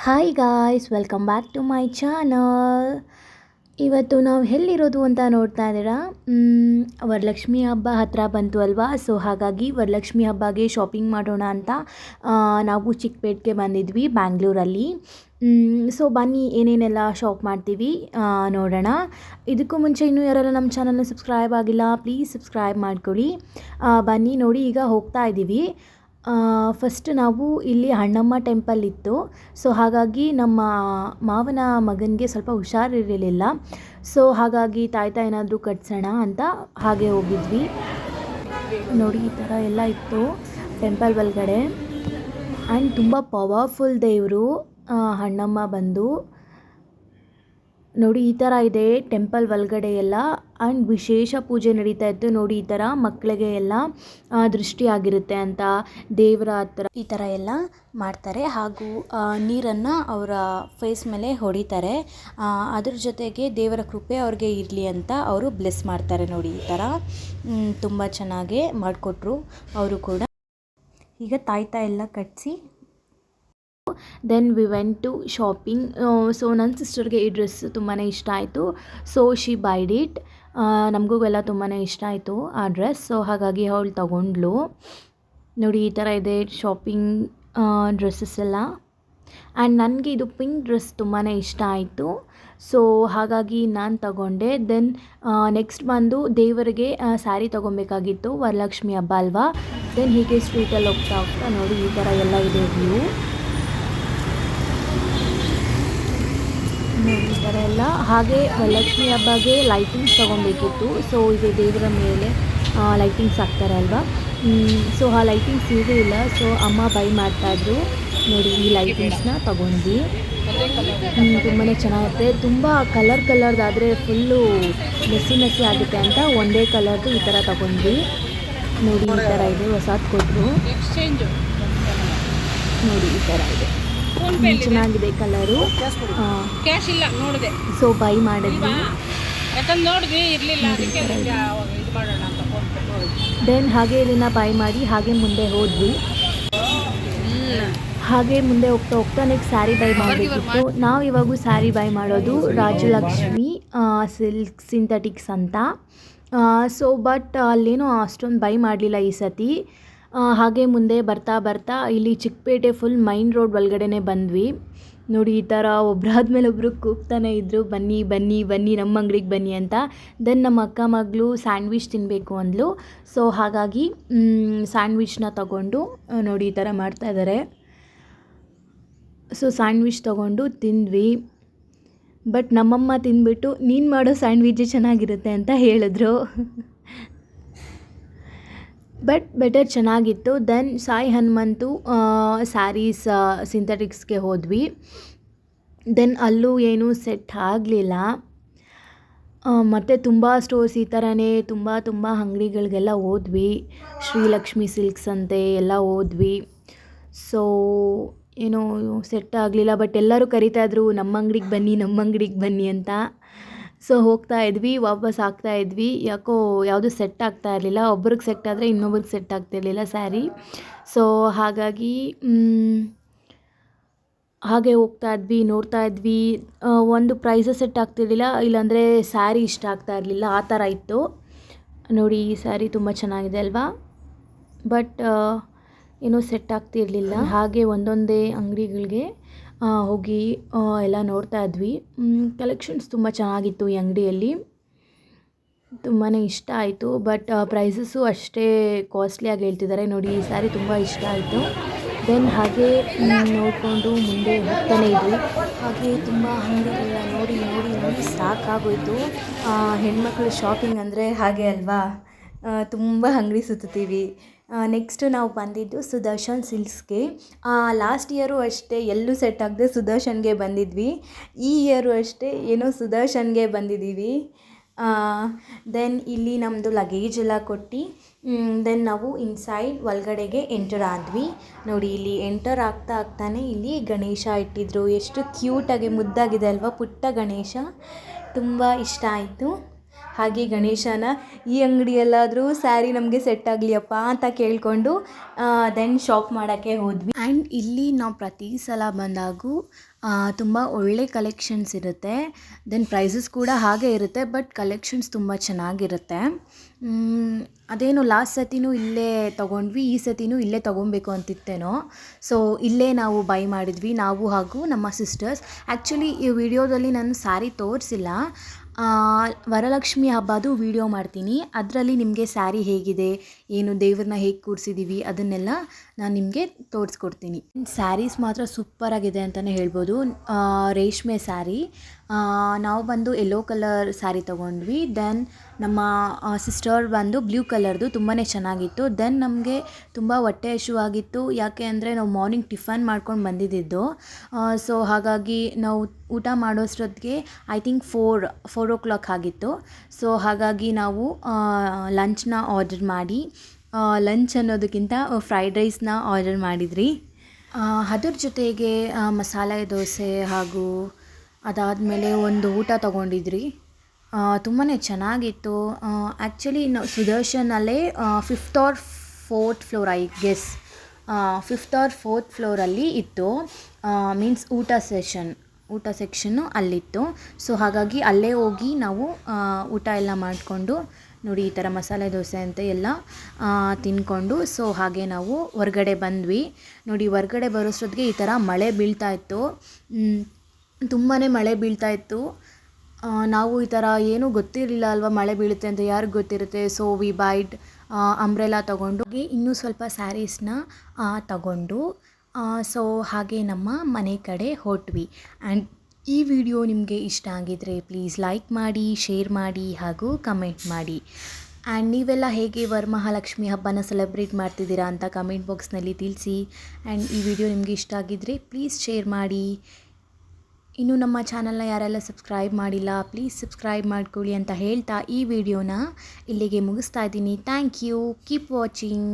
Hi guys, welcome back to my channel. ಇವತ್ತು ನಾವು ಎಲ್ಲಿರೋದು ಅಂತ ನೋಡ್ತಾ ಇದ್ದೀರಾ. ವರಲಕ್ಷ್ಮಿ ಹಬ್ಬ ಹತ್ತಿರ ಬಂತು ಅಲ್ವಾ. ಸೊ ಹಾಗಾಗಿ ವರಲಕ್ಷ್ಮಿ ಹಬ್ಬಗೆ ಶಾಪಿಂಗ್ ಮಾಡೋಣ ಅಂತ ನಾವು ಚಿಕ್ಕಪೇಟೆಗೆ ಬಂದಿದ್ವಿ ಬ್ಯಾಂಗ್ಳೂರಲ್ಲಿ. ಸೊ ಬನ್ನಿ ಏನೇನೆಲ್ಲ ಶಾಪ್ ಮಾಡ್ತೀವಿ ನೋಡೋಣ. ಇದಕ್ಕೂ ಮುಂಚೆ ಇನ್ನೂ ಯಾರೆಲ್ಲ ನಮ್ಮ ಚಾನಲ್ನ ಸಬ್ಸ್ಕ್ರೈಬ್ ಆಗಿಲ್ಲ, ಪ್ಲೀಸ್ ಸಬ್ಸ್ಕ್ರೈಬ್ ಮಾಡ್ಕೊಳ್ಳಿ. ಬನ್ನಿ ನೋಡಿ, ಈಗ ಹೋಗ್ತಾ ಇದ್ದೀವಿ. ಫಸ್ಟ್ ನಾವು ಇಲ್ಲಿ ಅಣ್ಣಮ್ಮ ಟೆಂಪಲ್ ಇತ್ತು. ಸೊ ಹಾಗಾಗಿ ನಮ್ಮ ಮಾವನ ಮಗನಿಗೆ ಸ್ವಲ್ಪ ಹುಷಾರಿರಲಿಲ್ಲ. ಸೊ ಹಾಗಾಗಿ ತಾಯ್ತಾ ಏನಾದರೂ ಕಟ್ಸೋಣ ಅಂತ ಹಾಗೆ ಹೋಗಿದ್ವಿ. ನೋಡಿ ಈ ಥರ ಎಲ್ಲ ಇತ್ತು ಟೆಂಪಲ್ ಒಳಗಡೆ. ಆ್ಯಂಡ್ ತುಂಬ ಪವರ್ಫುಲ್ ದೇವರು ಅಣ್ಣಮ್ಮ ಬಂದು. ನೋಡಿ ಈ ಥರ ಇದೆ ಟೆಂಪಲ್ ಒಳಗಡೆ ಎಲ್ಲ. ಆ್ಯಂಡ್ ವಿಶೇಷ ಪೂಜೆ ನಡೀತಾ ಇತ್ತು. ನೋಡಿ ಈ ಥರ ಮಕ್ಕಳಿಗೆ ಎಲ್ಲ ದೃಷ್ಟಿ ಆಗಿರುತ್ತೆ ಅಂತ ದೇವರ ಹತ್ರ ಈ ಥರ ಎಲ್ಲ ಮಾಡ್ತಾರೆ. ಹಾಗೂ ನೀರನ್ನು ಅವರ ಫೇಸ್ ಮೇಲೆ ಹೊಡಿತಾರೆ. ಅದ್ರ ಜೊತೆಗೆ ದೇವರ ಕೃಪೆ ಅವ್ರಿಗೆ ಇರಲಿ ಅಂತ ಅವರು ಬ್ಲೆಸ್ ಮಾಡ್ತಾರೆ. ನೋಡಿ ಈ ಥರ ತುಂಬ ಚೆನ್ನಾಗೇ ಮಾಡಿಕೊಟ್ರು ಅವರು ಕೂಡ. ಈಗ ತಾಯ್ತಾ ಎಲ್ಲ ಕಟ್ಟಿಸಿ then we went to shopping. So ನನ್ನ ಸಿಸ್ಟರ್ಗೆ ಈ ಡ್ರೆಸ್ ತುಂಬಾ ಇಷ್ಟ ಆಯಿತು. So she buyed it. ನಮಗೂ ಎಲ್ಲ ತುಂಬಾ ಇಷ್ಟ ಆಯಿತು ಆ ಡ್ರೆಸ್. ಸೊ ಹಾಗಾಗಿ ಅವಳು ತಗೊಂಡ್ಳು. ನೋಡಿ ಈ ಥರ ಇದೆ ಶಾಪಿಂಗ್ ಡ್ರೆಸ್ಸಸ್ ಎಲ್ಲ. ಆ್ಯಂಡ್ ನನಗೆ ಇದು ಪಿಂಕ್ ಡ್ರೆಸ್ ತುಂಬಾ ಇಷ್ಟ ಆಯಿತು. ಸೊ ಹಾಗಾಗಿ ನಾನು ತಗೊಂಡೆ. ದೆನ್ ನೆಕ್ಸ್ಟ್ ಬಂದು ದೇವರಿಗೆ ಸ್ಯಾರಿ ತೊಗೊಬೇಕಾಗಿತ್ತು, ವರಲಕ್ಷ್ಮಿ ಹಬ್ಬ ಅಲ್ವಾ. ದೆನ್ ಹೀಗೆ ಸ್ಟ್ರೀಟಲ್ಲಿ ಹೋಗ್ತಾ ನೋಡಿ ಈ ಥರ ಎಲ್ಲ ಇದೆ ವ್ಯೂ. ಈ ಥರ ಎಲ್ಲ. ಹಾಗೆ ವರಲಕ್ಷ್ಮಿ ಹಬ್ಬಗೆ ಲೈಟಿಂಗ್ಸ್ ತೊಗೊಬೇಕಿತ್ತು. ಸೊ ಇದು ದೇವರ ಮೇಲೆ ಲೈಟಿಂಗ್ಸ್ ಹಾಕ್ತಾರೆ ಅಲ್ವಾ. ಸೊ ಆ ಲೈಟಿಂಗ್ಸ್ ಇದೇ ಇಲ್ಲ. ಸೊ ಅಮ್ಮ ಬೈ ಮಾಡ್ತಾಯಿದ್ರು. ನೋಡಿ ಈ ಲೈಟಿಂಗ್ಸ್ನ ತೊಗೊಂಡ್ವಿ. ತುಂಬಾ ಚೆನ್ನಾಗಿರುತ್ತೆ. ತುಂಬ ಕಲರ್ದಾದರೆ ಫುಲ್ಲು ಮೆಸ್ಸಿ ಆಗುತ್ತೆ ಅಂತ ಒಂದೇ ಕಲರ್ದು ಈ ಥರ ತೊಗೊಂಡ್ವಿ. ನೋಡಿ ಈ ಥರ ಇದೆ, ಹೊಸದು ಕೊಟ್ಟರು. ನೋಡಿ ಈ ಥರ ಇದೆ, ಚೆನ್ನಾಗಿದೆ ಕಲರು. ಕ್ಯಾಶ್ ಇಲ್ಲ ನೋಡಿದೆ. ಸೊ ಬೈ ಮಾಡಿದ್ವಿ. ದೆನ್ ಹಾಗೆ ಇದನ್ನು ಬೈ ಮಾಡಿ ಹಾಗೆ ಮುಂದೆ ಹೋದ್ವಿ. ಹಾಗೆ ಮುಂದೆ ಹೋಗ್ತಾ ನೆಕ್ಸ್ಟ್ ಸ್ಯಾರಿ ಬೈ ಮಾಡಬೇಕಿತ್ತು. ನಾವು ಇವಾಗೂ ಸ್ಯಾರಿ ಬೈ ಮಾಡೋದು ರಾಜಲಕ್ಷ್ಮಿ ಸಿಲ್ಕ್ ಸಿಂಥೆಟಿಕ್ಸ್ ಅಂತ. ಸೊ ಬಟ್ ಅಲ್ಲೇನೋ ಅಷ್ಟೊಂದು ಬೈ ಮಾಡಲಿಲ್ಲ ಈ ಸತಿ. ಹಾಗೆ ಮುಂದೆ ಬರ್ತಾ ಇಲ್ಲಿ ಚಿಕ್ಕಪೇಟೆ ಫುಲ್ ಮೈನ್ ರೋಡ್ ಒಳಗಡೆನೆ ಬಂದ್ವಿ. ನೋಡಿ ಈ ಥರ ಒಬ್ಬರಾದ್ಮೇಲೆ ಒಬ್ಬರು ಕೂಗ್ತಾನೆ ಇದ್ದರು, ಬನ್ನಿ ಬನ್ನಿ ಬನ್ನಿ ನಮ್ಮ ಅಂಗಡಿಗೆ ಬನ್ನಿ ಅಂತ. ದೆನ್ ನಮ್ಮ ಅಕ್ಕ ಮಗಳು ಸ್ಯಾಂಡ್ವಿಚ್ ತಿನ್ನಬೇಕು ಅಂದಳು. ಸೊ ಹಾಗಾಗಿ ಸ್ಯಾಂಡ್ವಿಚ್ನ ತಗೊಂಡು ನೋಡಿ ಈ ಥರ ಮಾಡ್ತಾಯಿದ್ದಾರೆ. ಸೊ ಸ್ಯಾಂಡ್ವಿಚ್ ತೊಗೊಂಡು ತಿಂದ್ವಿ. ಬಟ್ ನಮ್ಮಮ್ಮ ತಿಂದ್ಬಿಟ್ಟು ನೀನು ಮಾಡೋ ಸ್ಯಾಂಡ್ವಿಚ್ಚೇ ಚೆನ್ನಾಗಿರುತ್ತೆ ಅಂತ ಹೇಳಿದ್ರು. ಬಟ್ ಬೆಟರ್ ಚೆನ್ನಾಗಿತ್ತು. ದೆನ್ ಸಾಯಿ ಹನುಮಂತು ಸ್ಯಾರೀಸ್ ಸಿಂಥೆಟಿಕ್ಸ್ಗೆ ಹೋದ್ವಿ. ದೆನ್ ಅಲ್ಲೂ ಏನೂ ಸೆಟ್ ಆಗಲಿಲ್ಲ. ಮತ್ತು ತುಂಬ ಸ್ಟೋರ್ಸ್ ಈ ಥರನೇ ತುಂಬ ಅಂಗಡಿಗಳಿಗೆಲ್ಲ ಹೋದ್ವಿ. ಶ್ರೀಲಕ್ಷ್ಮಿ ಸಿಲ್ಕ್ಸ್ ಅಂತೆ ಎಲ್ಲ ಹೋದ್ವಿ. ಸೊ ಏನೋ ಸೆಟ್ ಆಗಲಿಲ್ಲ. ಬಟ್ ಎಲ್ಲರೂ ಕರಿತಾಯಿದ್ರು ನಮ್ಮ ಅಂಗಡಿಗೆ ಬನ್ನಿ ಅಂತ. ಸೊ ಹೋಗ್ತಾ ಇದ್ವಿ, ವಾಪಸ್ ಆಗ್ತಾ ಇದ್ವಿ. ಯಾಕೋ ಯಾವುದು ಸೆಟ್ ಆಗ್ತಾ ಇರಲಿಲ್ಲ. ಒಬ್ರಿಗೆ ಸೆಟ್ ಆದರೆ ಇನ್ನೊಬ್ರಿಗೆ ಸೆಟ್ ಆಗ್ತಿರ್ಲಿಲ್ಲ ಸ್ಯಾರಿ. ಸೊ ಹಾಗಾಗಿ ಹಾಗೆ ಹೋಗ್ತಾ ಇದ್ವಿ, ನೋಡ್ತಾ ಇದ್ವಿ. ಒಂದು ಪ್ರೈಸ ಸೆಟ್ ಆಗ್ತಿರ್ಲಿಲ್ಲ, ಇಲ್ಲಾಂದರೆ ಸ್ಯಾರಿ ಇಷ್ಟ ಆಗ್ತಾ ಇರಲಿಲ್ಲ, ಆ ಥರ ಇತ್ತು. ನೋಡಿ ಈ ಸ್ಯಾರಿ ತುಂಬ ಚೆನ್ನಾಗಿದೆ ಅಲ್ವಾ. ಬಟ್ ಏನೋ ಸೆಟ್ ಆಗ್ತಿರಲಿಲ್ಲ. ಹಾಗೆ ಒಂದೊಂದೇ ಅಂಗಡಿಗಳಿಗೆ ಹೋಗಿ ಎಲ್ಲ ನೋಡ್ತಾ ಇದ್ವಿ. ಕಲೆಕ್ಷನ್ಸ್ ತುಂಬ ಚೆನ್ನಾಗಿತ್ತು ಈ ಅಂಗಡಿಯಲ್ಲಿ, ತುಂಬಾ ಇಷ್ಟ ಆಯಿತು. ಬಟ್ ಪ್ರೈಸಸ್ಸು ಅಷ್ಟೇ ಕಾಸ್ಟ್ಲಿಯಾಗಿ ಹೇಳ್ತಿದ್ದಾರೆ. ನೋಡಿ ಈ ಸ್ಯಾರಿ ತುಂಬ ಇಷ್ಟ ಆಯಿತು. ದೆನ್ ಹಾಗೆ ನೋಡಿಕೊಂಡು ಮುಂದೆ ಹೋಗ್ತಾನೆ ಇದ್ವಿ. ಹಾಗೆ ತುಂಬ ಅಂಗಡಿಗಳನ್ನ ನೋಡಿ ಸಾಕಾಗೋಯಿತು. ಹೆಣ್ಮಕ್ಳು ಶಾಪಿಂಗ್ ಅಂದರೆ ಹಾಗೆ ಅಲ್ವಾ, ತುಂಬ ಅಂಗಡಿ ಸುತ್ತೀವಿ. ನೆಕ್ಸ್ಟ್ ನಾವು ಬಂದಿದ್ದು ಸುದರ್ಶನ್ ಸಿಲ್ಕ್ಸ್ಗೆ. ಲಾಸ್ಟ್ ಇಯರು ಅಷ್ಟೇ ಎಲ್ಲೂ ಸೆಟ್ ಆಗದೆ ಸುದರ್ಶನ್ಗೆ ಬಂದಿದ್ವಿ. ಈ ಇಯರು ಅಷ್ಟೇ ಏನೋ ಸುದರ್ಶನ್ಗೆ ಬಂದಿದ್ದೀವಿ. ದೆನ್ ಇಲ್ಲಿ ನಮ್ಮದು ಲಗೇಜ್ ಎಲ್ಲ ಕೊಟ್ಟು ದೆನ್ ನಾವು ಇನ್ಸೈಡ್ ಒಳಗಡೆಗೆ ಎಂಟರ್ ಆದ್ವಿ. ನೋಡಿ ಇಲ್ಲಿ ಎಂಟರ್ ಆಗ್ತಾನೆ ಇಲ್ಲಿ ಗಣೇಶ ಇಟ್ಟಿದ್ರು. ಎಷ್ಟು ಕ್ಯೂಟಾಗಿ ಮುದ್ದಾಗಿದೆ ಅಲ್ವಾ, ಪುಟ್ಟ ಗಣೇಶ. ತುಂಬ ಇಷ್ಟ ಆಯಿತು. ಹಾಗೆ ಗಣೇಶನ ಈ ಅಂಗಡಿಯಲ್ಲಾದರೂ ಸ್ಯಾರಿ ನಮಗೆ ಸೆಟ್ ಆಗಲಿಯಪ್ಪ ಅಂತ ಕೇಳಿಕೊಂಡು ದೆನ್ ಶಾಪ್ ಮಾಡೋಕ್ಕೆ ಹೋದ್ವಿ. ಆ್ಯಂಡ್ ಇಲ್ಲಿ ನಾವು ಪ್ರತಿ ಸಲ ಬಂದಾಗೂ ತುಂಬ ಒಳ್ಳೆ ಕಲೆಕ್ಷನ್ಸ್ ಇರುತ್ತೆ. ದೆನ್ ಪ್ರೈಸಸ್ ಕೂಡ ಹಾಗೆ ಇರುತ್ತೆ, ಬಟ್ ಕಲೆಕ್ಷನ್ಸ್ ತುಂಬ ಚೆನ್ನಾಗಿರುತ್ತೆ. ಅದೇನು ಲಾಸ್ಟ್ ಸತಿನೂ ಇಲ್ಲೇ ತೊಗೊಂಡ್ವಿ, ಈ ಸತಿನೂ ಇಲ್ಲೇ ತೊಗೊಬೇಕು ಅಂತಿತ್ತೇನೋ. ಸೊ ಇಲ್ಲೇ ನಾವು ಬೈ ಮಾಡಿದ್ವಿ, ನಾವು ಹಾಗೂ ನಮ್ಮ ಸಿಸ್ಟರ್ಸ್. ಆ್ಯಕ್ಚುಲಿ ಈ ವಿಡಿಯೋದಲ್ಲಿ ನಾನು ಸ್ಯಾರಿ ತೋರಿಸಿಲ್ಲ, ವರಲಕ್ಷ್ಮಿ ಹಬ್ಬದು ವಿಡಿಯೋ ಮಾಡ್ತೀನಿ. ಅದರಲ್ಲಿ ನಿಮಗೆ ಸ್ಯಾರಿ ಹೇಗಿದೆ, ಏನು ದೇವ್ರನ್ನ ಹೇಗೆ ಕೂರಿಸಿದ್ದೀವಿ ಅದನ್ನೆಲ್ಲ ನಾನು ನಿಮಗೆ ತೋರಿಸ್ಕೊಡ್ತೀನಿ. ಸ್ಯಾರೀಸ್ ಮಾತ್ರ ಸೂಪರಾಗಿದೆ ಅಂತಲೇ ಹೇಳ್ಬೋದು. ರೇಷ್ಮೆ ಸ್ಯಾರಿ, ನಾವು ಬಂದು ಯೆಲ್ಲೋ ಕಲರ್ ಸ್ಯಾರಿ ತೊಗೊಂಡ್ವಿ. ದೆನ್ ನಮ್ಮ ಸಿಸ್ಟರ್ ಬಂದು ಬ್ಲೂ ಕಲರ್ದು ತುಂಬಾ ಚೆನ್ನಾಗಿತ್ತು. ದೆನ್ ನಮಗೆ ತುಂಬ ಹೊಟ್ಟೆ ಹಸಿವಾಗಿತ್ತು, ಯಾಕೆ ಅಂದರೆ ನಾವು ಮಾರ್ನಿಂಗ್ ಟಿಫನ್ ಮಾಡ್ಕೊಂಡು ಬಂದಿದ್ದು. ಸೊ ಹಾಗಾಗಿ ನಾವು ಊಟ ಮಾಡೋಷ್ಟೊತ್ತಿಗೆ ಐ ಥಿಂಕ್ 4 o'clock ಆಗಿತ್ತು. ಸೊ ಹಾಗಾಗಿ ನಾವು ಲಂಚ್ನ ಆರ್ಡರ್ ಮಾಡಿ, ಲಂಚ್ ಅನ್ನೋದಕ್ಕಿಂತ ಫ್ರೈಡ್ ರೈಸ್ನ ಆರ್ಡರ್ ಮಾಡಿದ್ರಿ. ಅದ್ರ ಜೊತೆಗೆ ಮಸಾಲೆ ದೋಸೆ ಹಾಗೂ ಅದಾದಮೇಲೆ ಒಂದು ಊಟ ತೊಗೊಂಡಿದ್ರಿ. ತುಂಬಾ ಚೆನ್ನಾಗಿತ್ತು. ಆ್ಯಕ್ಚುಲಿ ನಾವು ಸುದರ್ಶನಲ್ಲೇ 5th or 4th floor I guess, 5th or 4th ಫ್ಲೋರಲ್ಲಿ ಇತ್ತು. ಮೀನ್ಸ್ ಊಟ ಸೆಕ್ಷನ್ನು ಅಲ್ಲಿತ್ತು. ಸೊ ಹಾಗಾಗಿ ಅಲ್ಲೇ ಹೋಗಿ ನಾವು ಊಟ ಎಲ್ಲ ಮಾಡಿಕೊಂಡು ನೋಡಿ ಈ ಥರ ಮಸಾಲೆ ದೋಸೆ ಅಂತ ಎಲ್ಲ ತಿಂದ್ಕೊಂಡು, ಸೊ ಹಾಗೆ ನಾವು ಹೊರ್ಗಡೆ ಬಂದ್ವಿ. ನೋಡಿ ಹೊರ್ಗಡೆ ಬರೋಷ್ಟೊತ್ತಿಗೆ ಈ ಥರ ಮಳೆ ಬೀಳ್ತಾಯಿತ್ತು, ತುಂಬಾ ಮಳೆ ಬೀಳ್ತಾಯಿತ್ತು. ನಾವು ಈ ಥರ ಏನೂ ಗೊತ್ತಿರಲಿಲ್ಲ ಅಲ್ವಾ ಮಳೆ ಬೀಳುತ್ತೆ ಅಂತ, ಯಾರಿಗೆ ಗೊತ್ತಿರುತ್ತೆ. ಸೊ ವಿ ಬೈಡ್ ಅಂಬ್ರೆಲಾ ತೊಗೊಂಡು ಇನ್ನೂ ಸ್ವಲ್ಪ ಸ್ಯಾರೀಸ್ನ ತಗೊಂಡು ಸೊ ಹಾಗೆ ನಮ್ಮ ಮನೆ ಕಡೆ ಹೊರಟ್ವಿ. ಆ್ಯಂಡ್ ಈ ವಿಡಿಯೋ ನಿಮಗೆ ಇಷ್ಟ ಆಗಿದರೆ ಪ್ಲೀಸ್ ಲೈಕ್ ಮಾಡಿ, ಶೇರ್ ಮಾಡಿ ಹಾಗೂ ಕಮೆಂಟ್ ಮಾಡಿ. ಆ್ಯಂಡ್ ನೀವೆಲ್ಲ ಹೇಗೆ ವರಮಹಾಲಕ್ಷ್ಮಿ ಹಬ್ಬನ ಸೆಲೆಬ್ರೇಟ್ ಮಾಡ್ತಿದ್ದೀರಾ ಅಂತ ಕಮೆಂಟ್ ಬಾಕ್ಸ್ನಲ್ಲಿ ತಿಳಿಸಿ. ಆ್ಯಂಡ್ ಈ ವಿಡಿಯೋ ನಿಮಗೆ ಇಷ್ಟ ಆಗಿದ್ದರೆ ಪ್ಲೀಸ್ ಶೇರ್ ಮಾಡಿ. ಇನ್ನು ನಮ್ಮ ಚಾನಲ್ನ ಯಾರೆಲ್ಲ ಸಬ್ಸ್ಕ್ರೈಬ್ ಮಾಡಿಲ್ಲ ಪ್ಲೀಸ್ ಸಬ್ಸ್ಕ್ರೈಬ್ ಮಾಡ್ಕೊಳ್ಳಿ ಅಂತ ಹೇಳ್ತಾ ಈ ವಿಡಿಯೋನ ಇಲ್ಲಿಗೆ ಮುಗಿಸ್ತಾ ಇದ್ದೀನಿ. Thank you, keep watching.